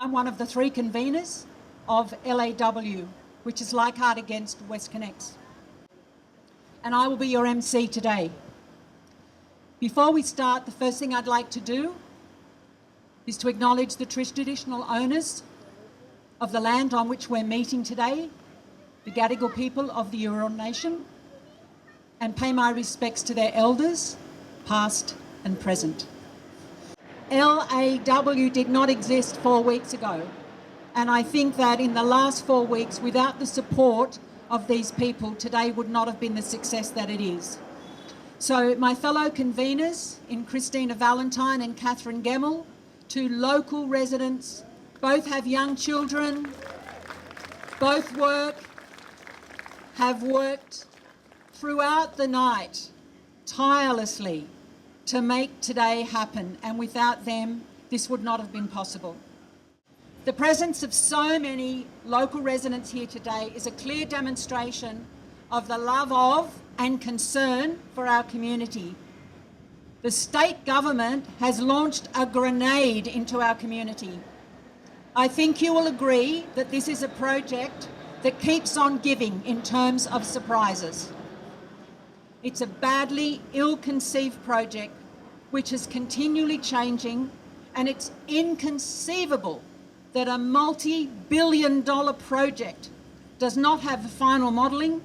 I'm one of the 3 conveners of LAW, which is Leichhardt Against WestCONnex. And I will be your MC today. Before we start, the first thing I'd like to do is to acknowledge the traditional owners of the land on which we're meeting today, the Gadigal people of the Eora Nation, and pay my respects to their elders, past and present. LAW did not exist 4 weeks ago, and I think that in the last 4 weeks, without the support of these people, today would not have been the success that it is. So my fellow conveners in Christina Valentine and Catherine Gemmell, 2 local residents, both have young children, both have worked throughout the night tirelessly to make today happen, and without them, this would not have been possible. The presence of so many local residents here today is a clear demonstration of the love of and concern for our community. The state government has launched a grenade into our community. I think you will agree that this is a project that keeps on giving in terms of surprises. It's a badly ill-conceived project which is continually changing, and it's inconceivable that a multi-billion-dollar project does not have final modelling,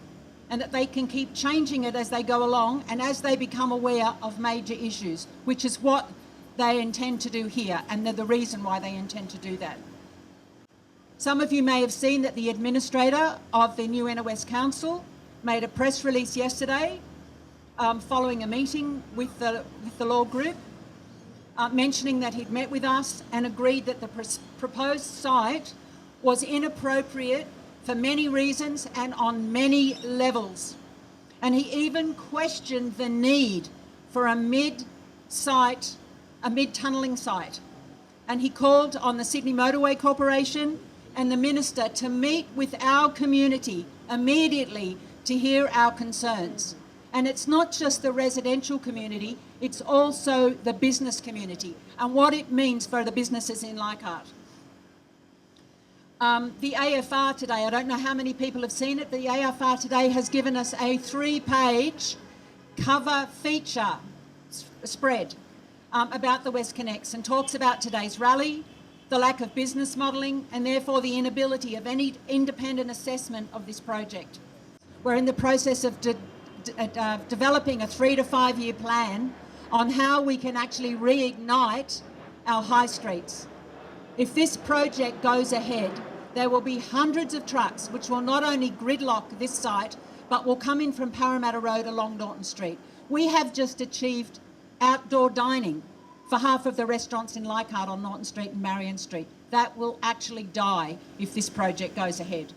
and that they can keep changing it as they go along and as they become aware of major issues, which is what they intend to do here, and they're the reason why they intend to do that. Some of you may have seen that the administrator of the new Inner West Council made a press release yesterday following a meeting with the law group, mentioning that he'd met with us and agreed that the proposed site was inappropriate for many reasons and on many levels. And he even questioned the need for a mid-tunnelling site. And he called on the Sydney Motorway Corporation and the Minister to meet with our community immediately to hear our concerns. And it's not just the residential community, it's also the business community and what it means for the businesses in Leichhardt. The AFR today, I don't know how many people have seen it, the AFR today has given us a 3-page cover feature spread about the WestCONnex, and talks about today's rally, the lack of business modelling, and therefore the inability of any independent assessment of this project. We're in the process of developing a 3 to 5 year plan on how we can actually reignite our high streets. If this project goes ahead, there will be hundreds of trucks which will not only gridlock this site, but will come in from Parramatta Road along Norton Street. We have just achieved outdoor dining for half of the restaurants in Leichhardt on Norton Street and Marion Street. That will actually die if this project goes ahead.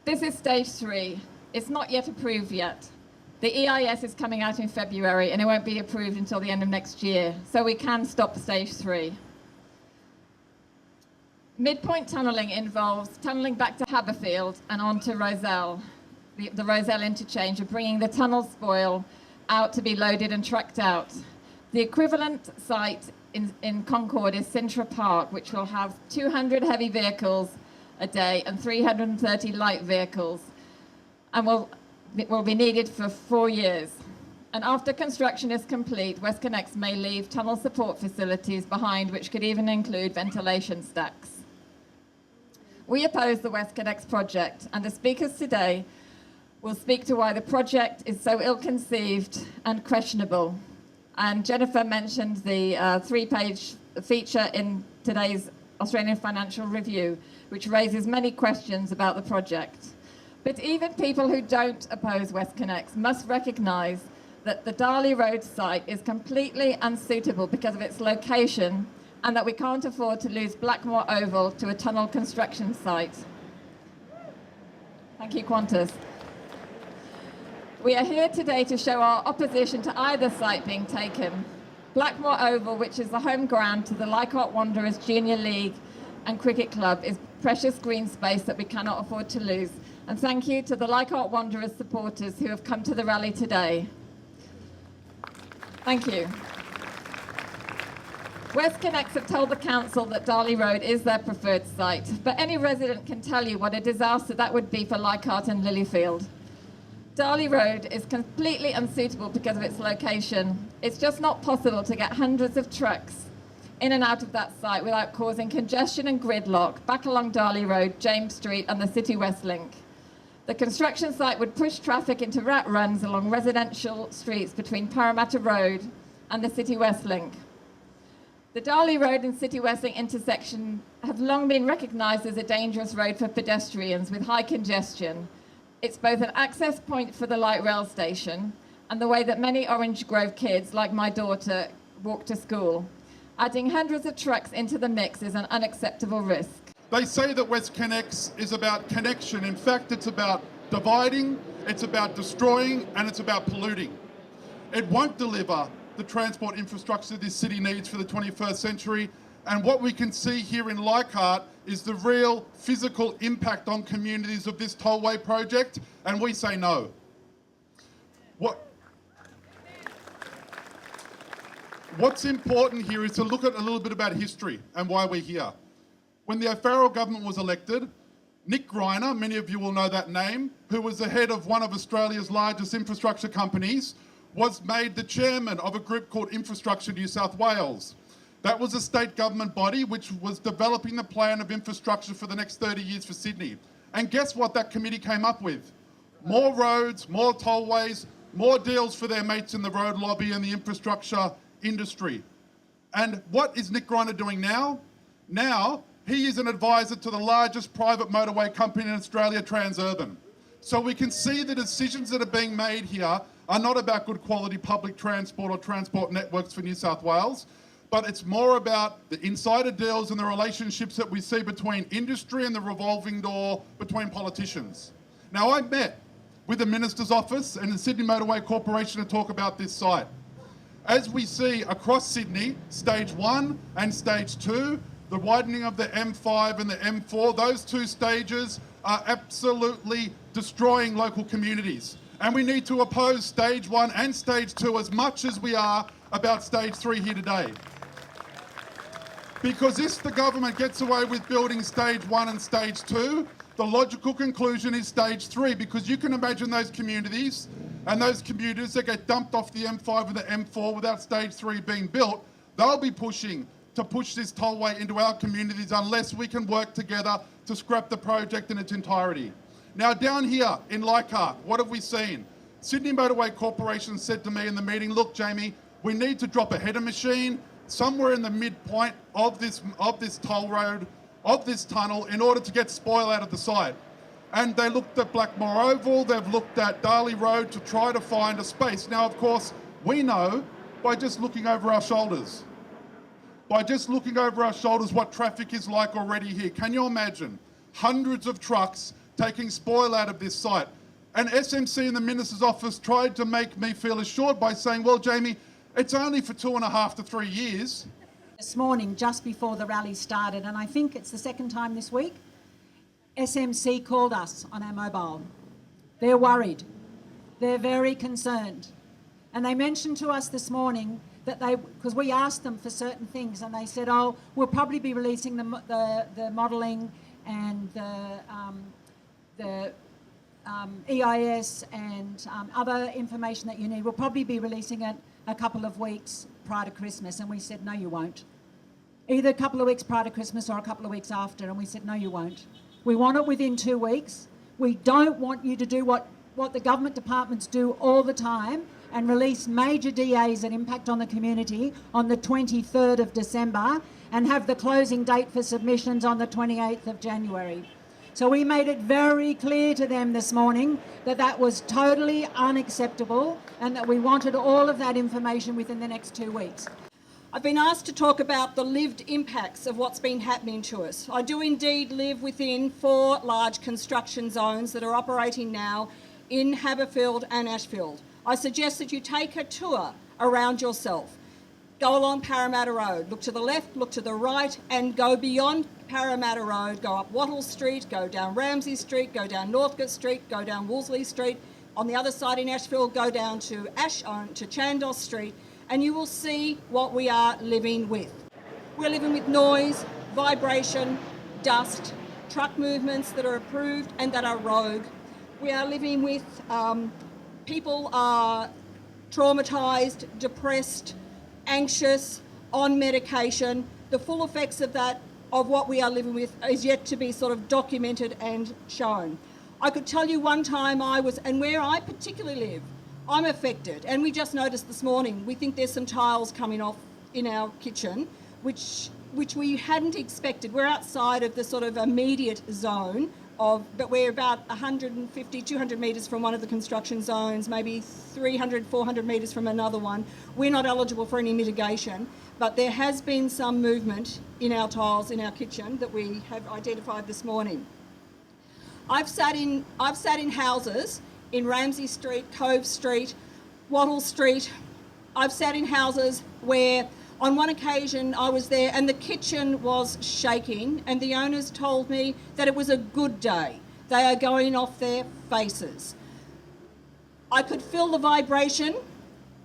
This is stage 3. It's not yet approved yet. The EIS is coming out in February and it won't be approved until the end of next year, so we can stop stage 3. Midpoint tunnelling involves tunnelling back to Haberfield and onto Rozelle, the Rozelle interchange, and bringing the tunnel spoil out to be loaded and trucked out. The equivalent site in Concord is Sintra Park, which will have 200 heavy vehicles a day and 330 light vehicles, and will be needed for 4 years. And after construction is complete, WestCONnex may leave tunnel support facilities behind, which could even include ventilation stacks. We oppose the WestCONnex project, and the speakers today will speak to why the project is so ill-conceived and questionable. And Jennifer mentioned the 3-page feature in today's Australian Financial Review, which raises many questions about the project. But even people who don't oppose WestCONnex must recognise that the Darley Road site is completely unsuitable because of its location, and that we can't afford to lose Blackmore Oval to a tunnel construction site. Thank you, Qantas. We are here today to show our opposition to either site being taken. Blackmore Oval, which is the home ground to the Leichhardt Wanderers Junior League and Cricket Club, is precious green space that we cannot afford to lose. And thank you to the Leichhardt Wanderers supporters who have come to the rally today. Thank you. WestCONnex have told the council that Darley Road is their preferred site, but any resident can tell you what a disaster that would be for Leichhardt and Lilyfield. Darley Road is completely unsuitable because of its location. It's just not possible to get hundreds of trucks in and out of that site without causing congestion and gridlock back along Darley Road, James Street and the City West Link. The construction site would push traffic into rat runs along residential streets between Parramatta Road and the City West Link. The Darley Road and City West Link intersection have long been recognised as a dangerous road for pedestrians with high congestion. It's both an access point for the light rail station and the way that many Orange Grove kids, like my daughter, walk to school. Adding hundreds of trucks into the mix is an unacceptable risk. They say that WestCONnex is about connection. In fact, it's about dividing, it's about destroying, and it's about polluting. It won't deliver the transport infrastructure this city needs for the 21st century. And what we can see here in Leichhardt is the real physical impact on communities of this tollway project, and we say no. What's important here is to look at a little bit about history and why we're here. When the O'Farrell government was elected, Nick Greiner, many of you will know that name, who was the head of one of Australia's largest infrastructure companies, was made the chairman of a group called Infrastructure New South Wales. That was a state government body which was developing the plan of infrastructure for the next 30 years for Sydney. And guess what that committee came up with? More roads, more tollways, more deals for their mates in the road lobby and the infrastructure industry. And what is Nick Greiner doing now? Now, he is an advisor to the largest private motorway company in Australia, Transurban. So we can see the decisions that are being made here are not about good quality public transport or transport networks for New South Wales, but it's more about the insider deals and the relationships that we see between industry and the revolving door between politicians. Now, I met with the Minister's Office and the Sydney Motorway Corporation to talk about this site. As we see across Sydney, Stage 1 and Stage 2, the widening of the M5 and the M4, those two stages are absolutely destroying local communities. And we need to oppose Stage 1 and Stage 2 as much as we are about Stage 3 here today. Because if the government gets away with building Stage 1 and Stage 2, the logical conclusion is Stage 3, because you can imagine those communities and those commuters that get dumped off the M5 and the M4 without Stage 3 being built, they'll be pushing to push this tollway into our communities unless we can work together to scrap the project in its entirety. Now, down here in Leichhardt, what have we seen? Sydney Motorway Corporation said to me in the meeting, look, Jamie, we need to drop a header machine somewhere in the midpoint of this toll road, of this tunnel, in order to get spoil out of the site. And they looked at Blackmore Oval, they've looked at Darley Road to try to find a space. Now, of course, we know by just looking over our shoulders. By just looking over our shoulders what traffic is like already here. Can you imagine hundreds of trucks taking spoil out of this site? And SMC in the Minister's Office tried to make me feel assured by saying, well, Jamie, it's only for 2.5 to 3 years. This morning, just before the rally started, and I think it's the second time this week, SMC called us on our mobile. They're worried. They're very concerned. And they mentioned to us this morning that because we asked them for certain things, and they said, oh, we'll probably be releasing the modelling and the EIS and other information that you need. We'll probably be releasing it a couple of weeks prior to Christmas. And we said, no, you won't. Either a couple of weeks prior to Christmas or a couple of weeks after. And we said, no, you won't. We want it within 2 weeks. We don't want you to do what the government departments do all the time and release major DAs that impact on the community on the 23rd of December and have the closing date for submissions on the 28th of January. So we made it very clear to them this morning that that was totally unacceptable and that we wanted all of that information within the next 2 weeks. I've been asked to talk about the lived impacts of what's been happening to us. I do indeed live within 4 large construction zones that are operating now in Haberfield and Ashfield. I suggest that you take a tour around yourself. Go along Parramatta Road, look to the left, look to the right, and go beyond Parramatta Road, go up Wattle Street, go down Ramsay Street, go down Northcote Street, go down Wolseley Street. On the other side in Ashfield, go down to Chandos Street, and you will see what we are living with. We're living with noise, vibration, dust, truck movements that are approved and that are rogue. We are living with people are traumatised, depressed, anxious, on medication. The full effects of that, of what we are living with, is yet to be sort of documented and shown. I could tell you one time and where I particularly live, I'm affected. And we just noticed this morning, we think there's some tiles coming off in our kitchen, which we hadn't expected. We're outside of the sort of immediate zone but we're about 150, 200 metres from one of the construction zones, maybe 300, 400 metres from another one. We're not eligible for any mitigation, but there has been some movement in our tiles in our kitchen that we have identified this morning. I've sat in houses in Ramsay Street, Cove Street, Wattle Street. I've sat in houses where on one occasion I was there and the kitchen was shaking and the owners told me that it was a good day. They are going off their faces. I could feel the vibration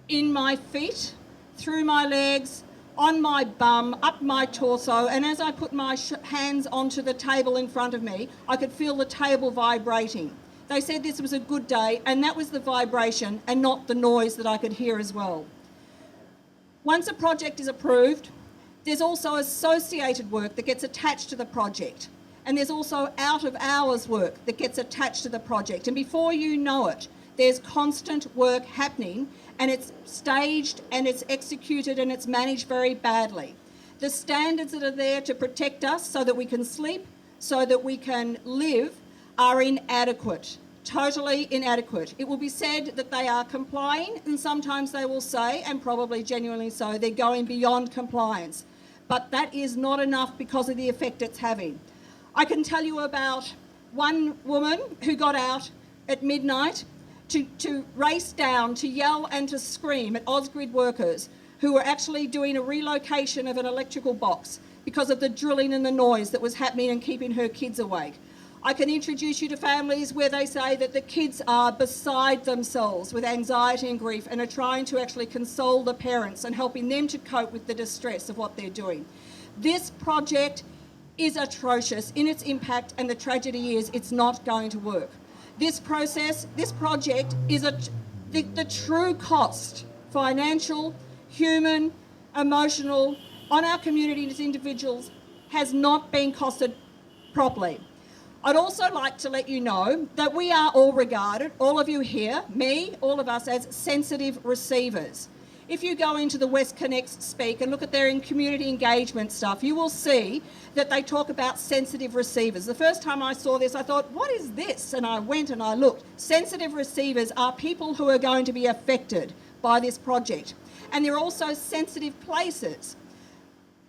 in my feet, through my legs, on my bum, up my torso, and as I put my hands onto the table in front of me, I could feel the table vibrating. They said this was a good day, and that was the vibration and not the noise that I could hear as well. Once a project is approved, there's also associated work that gets attached to the project. And there's also out-of-hours work that gets attached to the project. And before you know it, there's constant work happening and it's staged and it's executed and it's managed very badly. The standards that are there to protect us so that we can sleep, so that we can live, are inadequate. Totally inadequate. It will be said that they are complying, and sometimes they will say, and probably genuinely so, they're going beyond compliance. But that is not enough because of the effect it's having. I can tell you about one woman who got out at midnight to race down, to yell and to scream at Ausgrid workers who were actually doing a relocation of an electrical box because of the drilling and the noise that was happening and keeping her kids awake. I can introduce you to families where they say that the kids are beside themselves with anxiety and grief and are trying to actually console the parents and helping them to cope with the distress of what they're doing. This project is atrocious in its impact, and the tragedy is it's not going to work. This project is the true cost, financial, human, emotional, on our community as individuals, has not been costed properly. I'd also like to let you know that we are all regarded, all of you here, me, all of us, as sensitive receivers. If you go into the WestCONnex speak and look at their community engagement stuff, you will see that they talk about sensitive receivers. The first time I saw this, I thought, what is this? And I went and I looked. Sensitive receivers are people who are going to be affected by this project. And they're also sensitive places.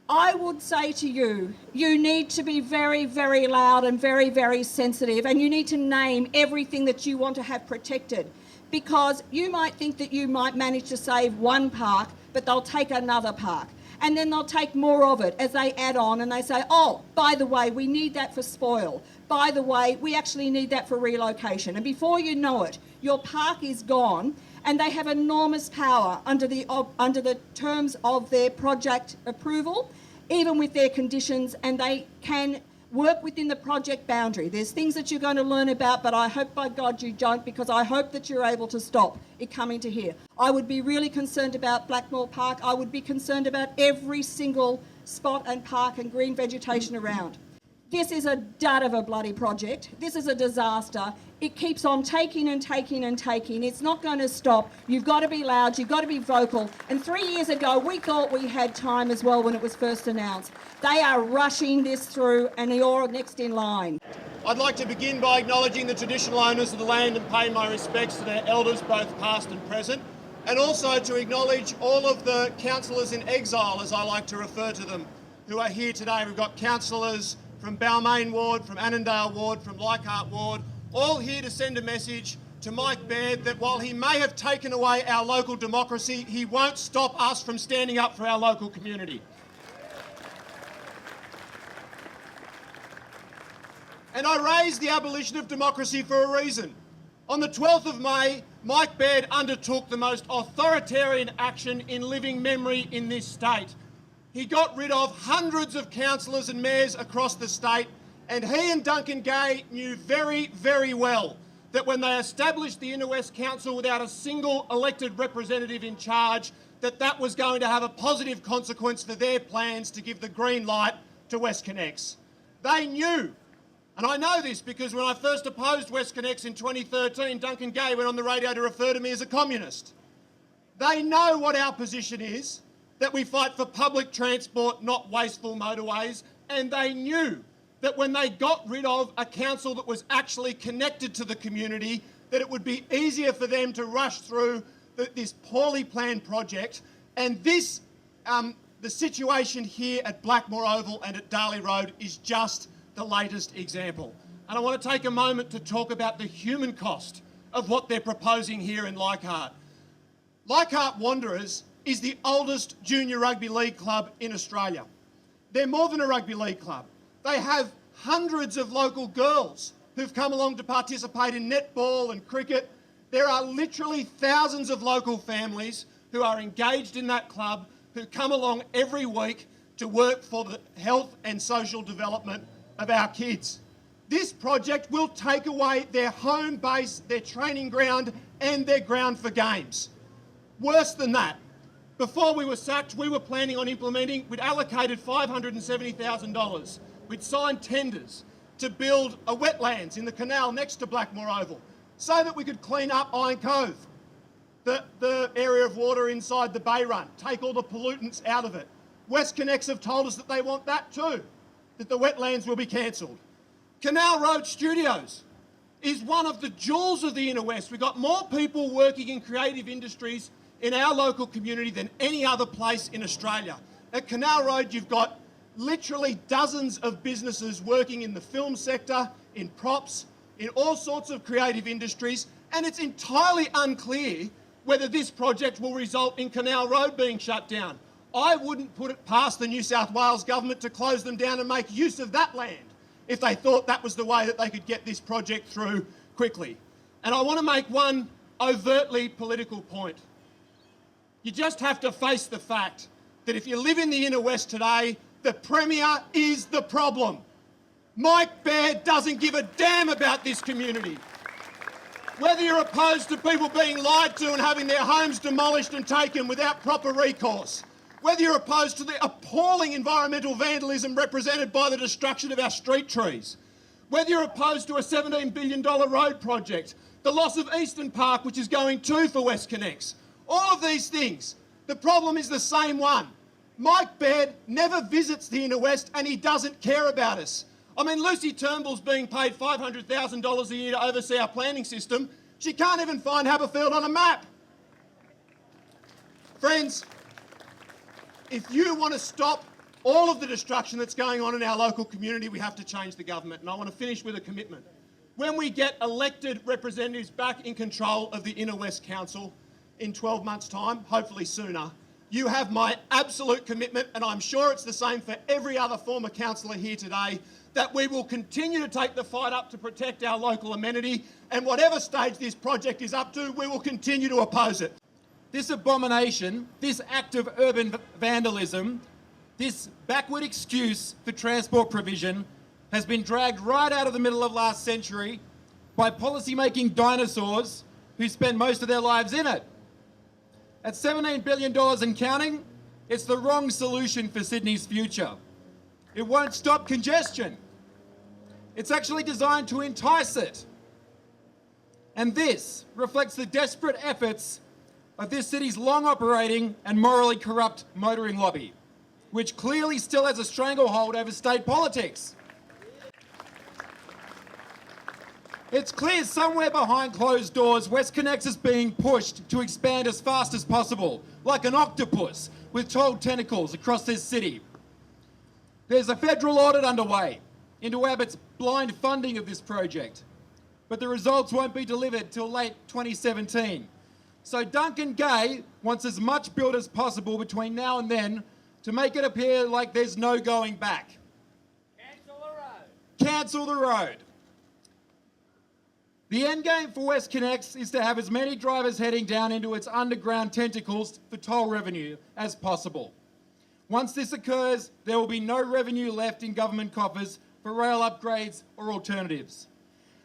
I would say to you, you need to be very, very loud and very, very sensitive, and you need to name everything that you want to have protected, because you might think that you might manage to save one park, but they'll take another park. And then they'll take more of it as they add on and they say, oh, by the way, we need that for spoil. By the way, we actually need that for relocation. And before you know it, your park is gone, and they have enormous power under the terms of their project approval, even with their conditions, and they can work within the project boundary. There's things that you're going to learn about, but I hope by God you don't, because I hope that you're able to stop it coming to here. I would be really concerned about Blackmore Park. I would be concerned about every single spot and park and green vegetation around. This is a dud of a bloody project. This is a disaster. It keeps on taking and taking and taking. It's not going to stop. You've got to be loud. You've got to be vocal. And 3 years ago, we thought we had time as well when it was first announced. They are rushing this through, and you're next in line. I'd like to begin by acknowledging the traditional owners of the land and pay my respects to their elders, both past and present. and also to acknowledge all of the councillors in exile, as I like to refer to them, who are here today. We've got councillors from Balmain Ward, from Annandale Ward, from Leichhardt Ward, all here to send a message to Mike Baird that while he may have taken away our local democracy, he won't stop us from standing up for our local community. And I raised the abolition of democracy for a reason. On the 12th of May, Mike Baird undertook the most authoritarian action in living memory in this state. He got rid of hundreds of councillors and mayors across the state, and he and Duncan Gay knew very, very well that when they established the Inner West Council without a single elected representative in charge, that was going to have a positive consequence for their plans to give the green light to WestCONnex. They knew. And I know this because when I first opposed WestCONnex in 2013, Duncan Gay went on the radio to refer to me as a communist. They know what our position is, that we fight for public transport, not wasteful motorways, and they knew that when they got rid of a council that was actually connected to the community, that it would be easier for them to rush through this poorly planned project. And this, the situation here at Blackmore Oval and at Darley Road is just the latest example. And I want to take a moment to talk about the human cost of what they're proposing here in Leichhardt. Leichhardt Wanderers is the oldest junior rugby league club in Australia. They're more than a rugby league club. They have hundreds of local girls who've come along to participate in netball and cricket. There are literally thousands of local families who are engaged in that club, who come along every week to work for the health and social development of our kids. This project will take away their home base, their training ground, and their ground for games. Worse than that, before we were sacked, we were planning on implementing, we'd allocated $570,000. We'd signed tenders to build a wetlands in the canal next to Blackmore Oval so that we could clean up Iron Cove, the area of water inside the Bay Run, take all the pollutants out of it. WestCONnex have told us that they want that too, that the wetlands will be cancelled. Canal Road Studios is one of the jewels of the Inner West. We've got more people working in creative industries in our local community than any other place in Australia. At Canal Road, you've got literally dozens of businesses working in the film sector, in props, in all sorts of creative industries, and it's entirely unclear whether this project will result in Canal Road being shut down. I wouldn't put it past the New South Wales government to close them down and make use of that land if they thought that was the way that they could get this project through quickly. And I want to make one overtly political point. You just have to face the fact that if you live in the Inner West today, the Premier is the problem. Mike Baird doesn't give a damn about this community. Whether you're opposed to people being lied to and having their homes demolished and taken without proper recourse, whether you're opposed to the appalling environmental vandalism represented by the destruction of our street trees, whether you're opposed to a $17 billion road project, the loss of Eastern Park, which is going too for WestCONnex, all of these things, the problem is the same one. Mike Baird never visits the Inner West and he doesn't care about us. I mean, Lucy Turnbull's being paid $500,000 a year to oversee our planning system. She can't even find Haberfield on a map. Friends, if you want to stop all of the destruction that's going on in our local community, we have to change the government. And I want to finish with a commitment. When we get elected representatives back in control of the Inner West Council in 12 months' time, hopefully sooner, you have my absolute commitment, and I'm sure it's the same for every other former councillor here today, that we will continue to take the fight up to protect our local amenity, and whatever stage this project is up to, we will continue to oppose it. This abomination, this act of urban vandalism, this backward excuse for transport provision has been dragged right out of the middle of last century by policy-making dinosaurs who spend most of their lives in it. At $17 billion and counting, it's the wrong solution for Sydney's future. It won't stop congestion. It's actually designed to entice it. And this reflects the desperate efforts of this city's long-operating and morally corrupt motoring lobby, which clearly still has a stranglehold over state politics. It's clear somewhere behind closed doors, WestCONnex is being pushed to expand as fast as possible, like an octopus with 12 tentacles across this city. There's a federal audit underway into Abbott's blind funding of this project, but the results won't be delivered till late 2017. So Duncan Gay wants as much built as possible between now and then to make it appear like there's no going back. Cancel the road. Cancel the road. The end game for WestCONnex is to have as many drivers heading down into its underground tentacles for toll revenue as possible. Once this occurs, there will be no revenue left in government coffers for rail upgrades or alternatives.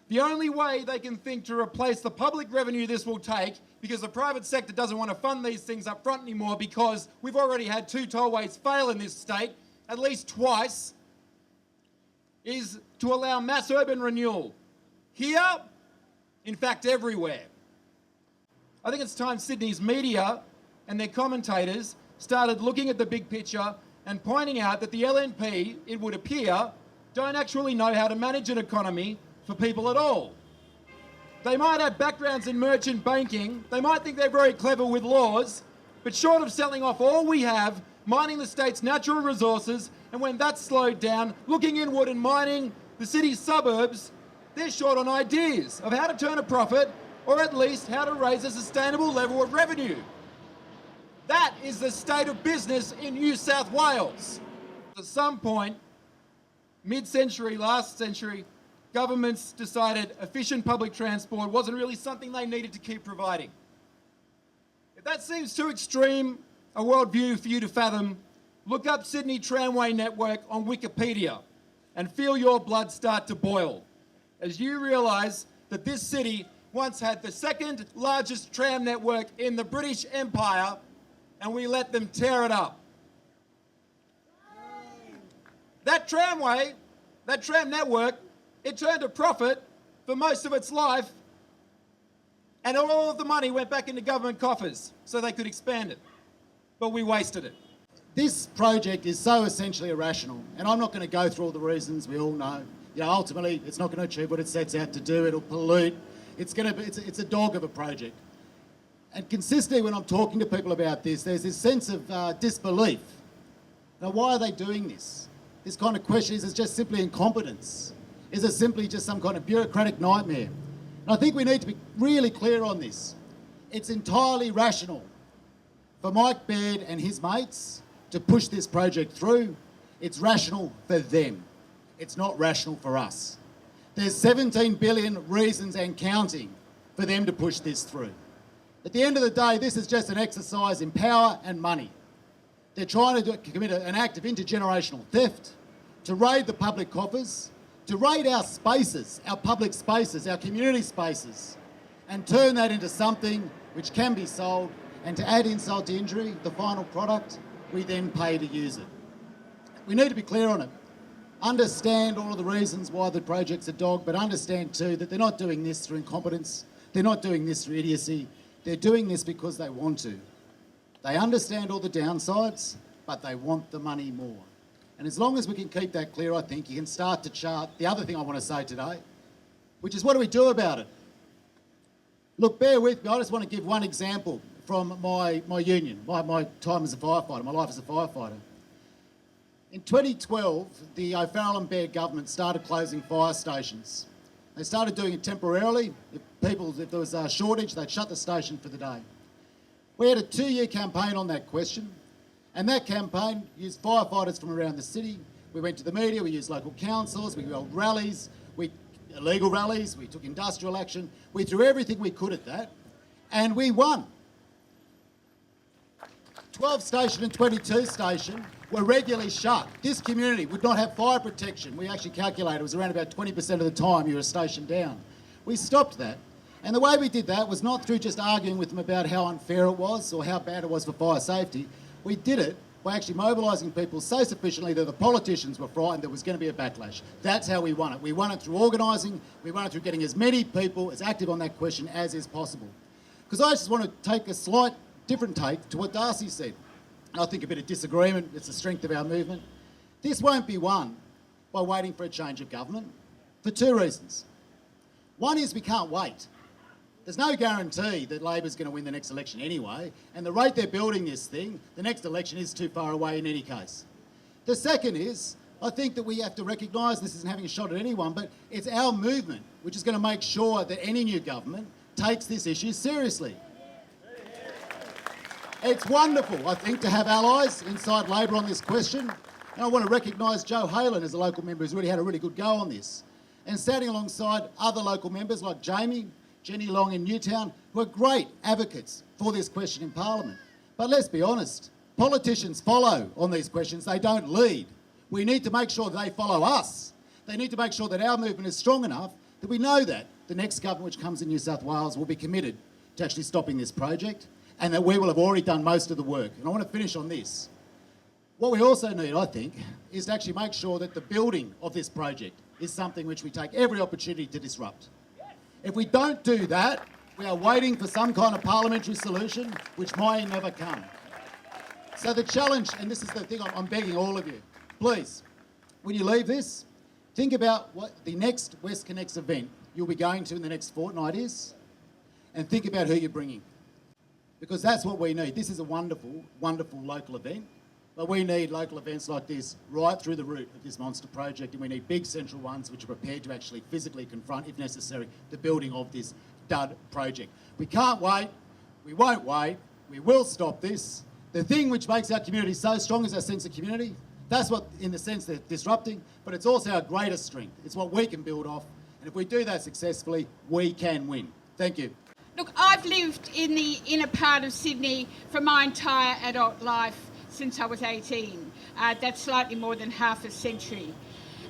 The only way they can think to replace the public revenue this will take, because the private sector doesn't want to fund these things up front anymore because we've already had 2 tollways fail in this state, at least twice, is to allow mass urban renewal. Here, in fact, everywhere. I think it's time Sydney's media and their commentators started looking at the big picture and pointing out that the LNP, it would appear, don't actually know how to manage an economy for people at all. They might have backgrounds in merchant banking, they might think they're very clever with laws, but short of selling off all we have, mining the state's natural resources, and when that's slowed down, looking inward and mining the city's suburbs, they're short on ideas of how to turn a profit, or at least how to raise a sustainable level of revenue. That is the state of business in New South Wales. At some point, mid-century, last century, governments decided efficient public transport wasn't really something they needed to keep providing. If that seems too extreme a worldview for you to fathom, look up Sydney Tramway Network on Wikipedia and feel your blood start to boil as you realise that this city once had the 2nd largest tram network in the British Empire, and we let them tear it up. That tramway, that tram network, it turned a profit for most of its life, and all of the money went back into government coffers so they could expand it. But we wasted it. This project is so essentially irrational, and I'm not going to go through all the reasons we all know. You know, ultimately, it's not going to achieve what it sets out to do. It'll pollute. It's a dog of a project. And consistently, when I'm talking to people about this, there's this sense of disbelief. Now, why are they doing this? This kind of question, is it just simply incompetence? Is it simply just some kind of bureaucratic nightmare? And I think we need to be really clear on this. It's entirely rational for Mike Baird and his mates to push this project through. It's rational for them. It's not rational for us. There's 17 billion reasons and counting for them to push this through. At the end of the day, this is just an exercise in power and money. They're trying to commit an act of intergenerational theft, to raid the public coffers, to raid our spaces, our public spaces, our community spaces, and turn that into something which can be sold, and to add insult to injury, the final product, we then pay to use it. We need to be clear on it. Understand all of the reasons why the project's a dog, but understand too that they're not doing this through incompetence, they're not doing this through idiocy, they're doing this because they want to. They understand all the downsides, but they want the money more. And as long as we can keep that clear, I think you can start to chart the other thing I want to say today, which is what do we do about it? Look, bear with me, I just want to give one example from my union, my time as a firefighter, my life as a firefighter. In 2012, the O'Farrell and Baird government started closing fire stations. They started doing it temporarily. If there was a shortage, they'd shut the station for the day. We had a 2-year campaign on that question, and that campaign used firefighters from around the city. We went to the media, we used local councils, we held rallies, illegal rallies, we took industrial action. We threw everything we could at that, and we won. 12 station and 22 station were regularly shut. This community would not have fire protection. We actually calculated it was around about 20% of the time you were stationed down. We stopped that. And the way we did that was not through just arguing with them about how unfair it was or how bad it was for fire safety. We did it by actually mobilising people so sufficiently that the politicians were frightened there was going to be a backlash. That's how we won it. We won it through organising. We won it through getting as many people as active on that question as is possible. Because I just want to take a slight different take to what Darcy said. I think a bit of disagreement, it's the strength of our movement. This won't be won by waiting for a change of government for 2 reasons. One is we can't wait. There's no guarantee that Labor's going to win the next election anyway, and the rate they're building this thing, the next election is too far away in any case. The second is, I think that we have to recognise, this isn't having a shot at anyone, but it's our movement which is going to make sure that any new government takes this issue seriously. It's wonderful, I think, to have allies inside Labor on this question. And I want to recognise Joe Halen as a local member who's really had a really good go on this. And standing alongside other local members like Jamie, Jenny Long in Newtown, who are great advocates for this question in Parliament. But let's be honest, politicians follow on these questions, they don't lead. We need to make sure they follow us. They need to make sure that our movement is strong enough that we know that the next government which comes in New South Wales will be committed to actually stopping this project, and that we will have already done most of the work. And I want to finish on this. What we also need, I think, is to actually make sure that the building of this project is something which we take every opportunity to disrupt. If we don't do that, we are waiting for some kind of parliamentary solution which may never come. So the challenge, and this is the thing I'm begging all of you, please, when you leave this, think about what the next WestCONnex event you'll be going to in the next fortnight is, and think about who you're bringing. Because that's what we need. This is a wonderful, wonderful local event, but we need local events like this right through the root of this monster project, and we need big central ones which are prepared to actually physically confront, if necessary, the building of this dud project. We can't wait, we won't wait, we will stop this. The thing which makes our community so strong is our sense of community. That's what, in the sense, they're disrupting, but it's also our greatest strength. It's what we can build off, and if we do that successfully, we can win. Thank you. Look, I've lived in the inner part of Sydney for my entire adult life since I was 18. That's slightly more than half a century.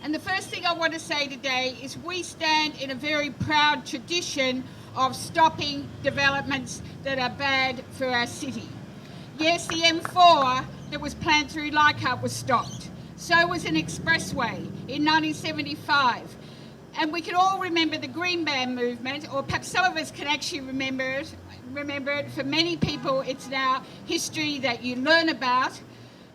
And the first thing I want to say today is we stand in a very proud tradition of stopping developments that are bad for our city. Yes, the M4 that was planned through Leichhardt was stopped. So was an expressway in 1975. And we can all remember the Green Band movement, or perhaps some of us can actually remember it. For many people, it's now history that you learn about.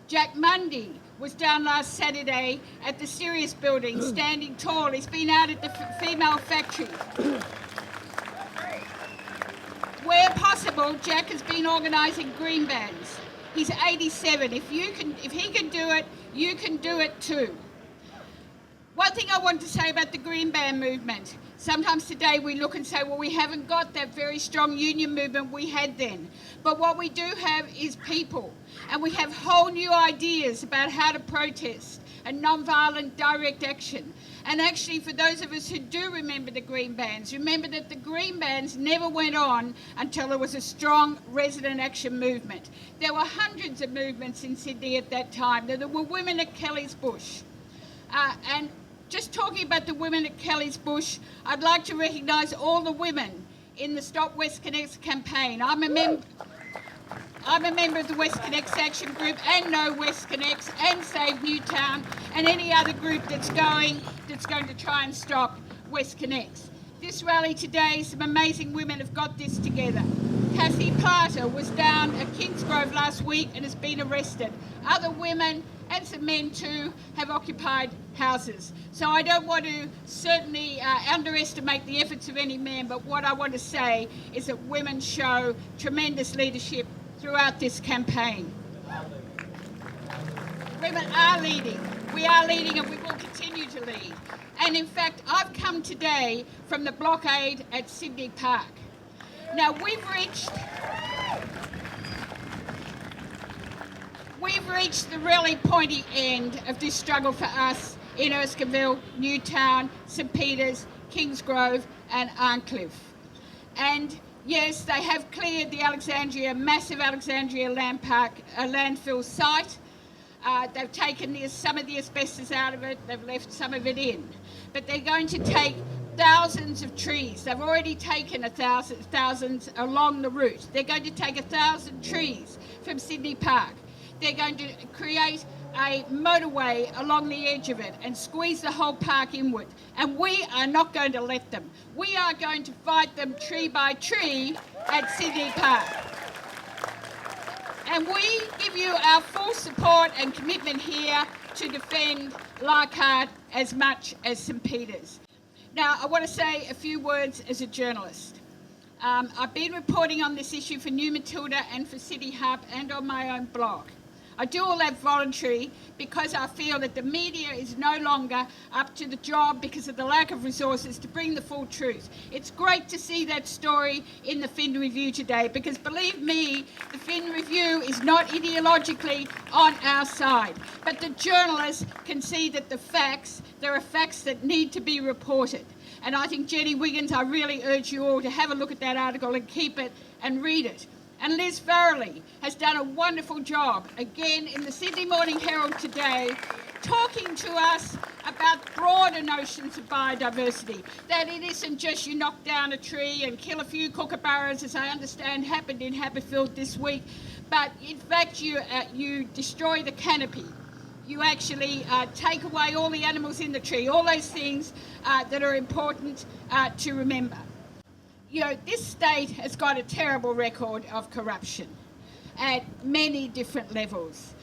Jack Mundy was down last Saturday at the Sirius building, standing tall. He's been out at the female factory. Where possible, Jack has been organising green bands. He's 87. If he can do it, you can do it too. One thing I want to say about the Green Band movement, sometimes today we look and say, well, we haven't got that very strong union movement we had then. But what we do have is people, and we have whole new ideas about how to protest and non-violent direct action. And actually, for those of us who do remember the Green Bands, remember that the Green Bands never went on until there was a strong resident action movement. There were hundreds of movements in Sydney at that time. There were women at Kelly's Bush. And just talking about the women at Kelly's Bush, I'd like to recognise all the women in the Stop WestCONnex campaign. I'm a member of the WestCONnex Action Group and Know WestCONnex and Save Newtown and any other group that's going to try and stop WestCONnex. This rally today, some amazing women have got this together. Cassie Parter was down at Kingsgrove last week and has been arrested. Other women and some men too have occupied houses. So I don't want to certainly underestimate the efforts of any man, but what I want to say is that women show tremendous leadership throughout this campaign. Women are leading. We are leading and we will continue to lead. And in fact, I've come today from the blockade at Sydney Park. Now we've reached the really pointy end of this struggle for us in Erskineville, Newtown, St Peters, Kingsgrove and Arncliffe. And yes, they have cleared the massive Alexandria landfill site. They've taken some of the asbestos out of it, they've left some of it in. But they're going to take thousands of trees. They've already taken thousands along the route. They're going to take 1,000 trees from Sydney Park. They're going to create a motorway along the edge of it and squeeze the whole park inward. And we are not going to let them. We are going to fight them tree by tree at Sydney Park. And we give you our full support and commitment here to defend Leichhardt as much as St Peters. Now, I want to say a few words as a journalist. I've been reporting on this issue for New Matilda and for City Hub and on my own blog. I do all that voluntary because I feel that the media is no longer up to the job because of the lack of resources to bring the full truth. It's great to see that story in the Fin Review today because, believe me, the Fin Review is not ideologically on our side. But the journalists can see that there are facts that need to be reported. And I think, Jenny Wiggins, I really urge you all to have a look at that article and keep it and read it. And Liz Farrelly has done a wonderful job, again, in the Sydney Morning Herald today, talking to us about broader notions of biodiversity, that it isn't just you knock down a tree and kill a few kookaburras, as I understand happened in Haberfield this week, but in fact you destroy the canopy. You actually take away all the animals in the tree, all those things that are important to remember. You know, this state has got a terrible record of corruption at many different levels.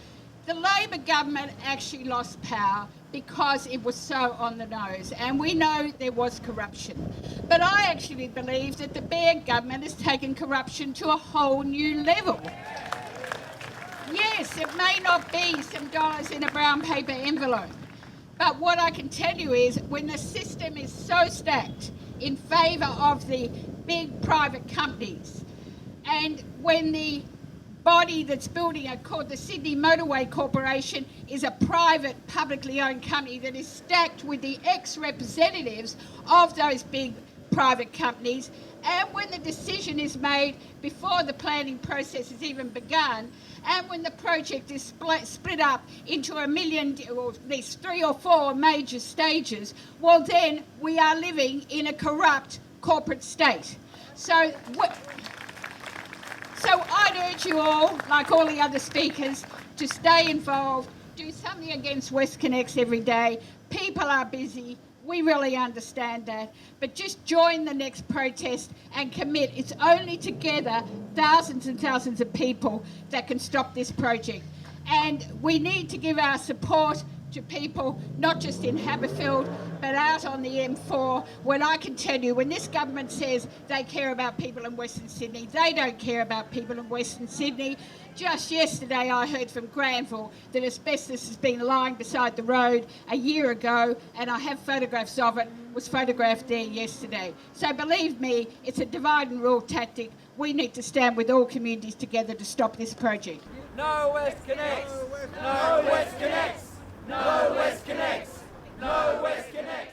The Labor government actually lost power because it was so on the nose, and we know there was corruption. But I actually believe that the Bear government has taken corruption to a whole new level. Yes, it may not be some dollars in a brown paper envelope, but what I can tell you is when the system is so stacked in favour of the big private companies, and when the body that's building it, called the Sydney Motorway Corporation, is a private, publicly owned company that is stacked with the ex-representatives of those big private companies, and when the decision is made before the planning process has even begun, and when the project is split up into a million, or at least 3 or 4 major stages, well then we are living in a corrupt corporate state. So I'd urge you all, like all the other speakers, to stay involved, do something against WestCONnex every day. People are busy. We really understand that. But just join the next protest and commit. It's only together, thousands and thousands of people, that can stop this project. And we need to give our support to people, not just in Haberfield, but out on the M4, when I can tell you, when this government says they care about people in Western Sydney, they don't care about people in Western Sydney. Just yesterday I heard from Granville that asbestos has been lying beside the road a year ago, and I have photographs of it, was photographed there yesterday. So believe me, it's a divide and rule tactic. We need to stand with all communities together to stop this project. No WestCONnex! No WestCONnex! No WestCONnex! No WestCONnex!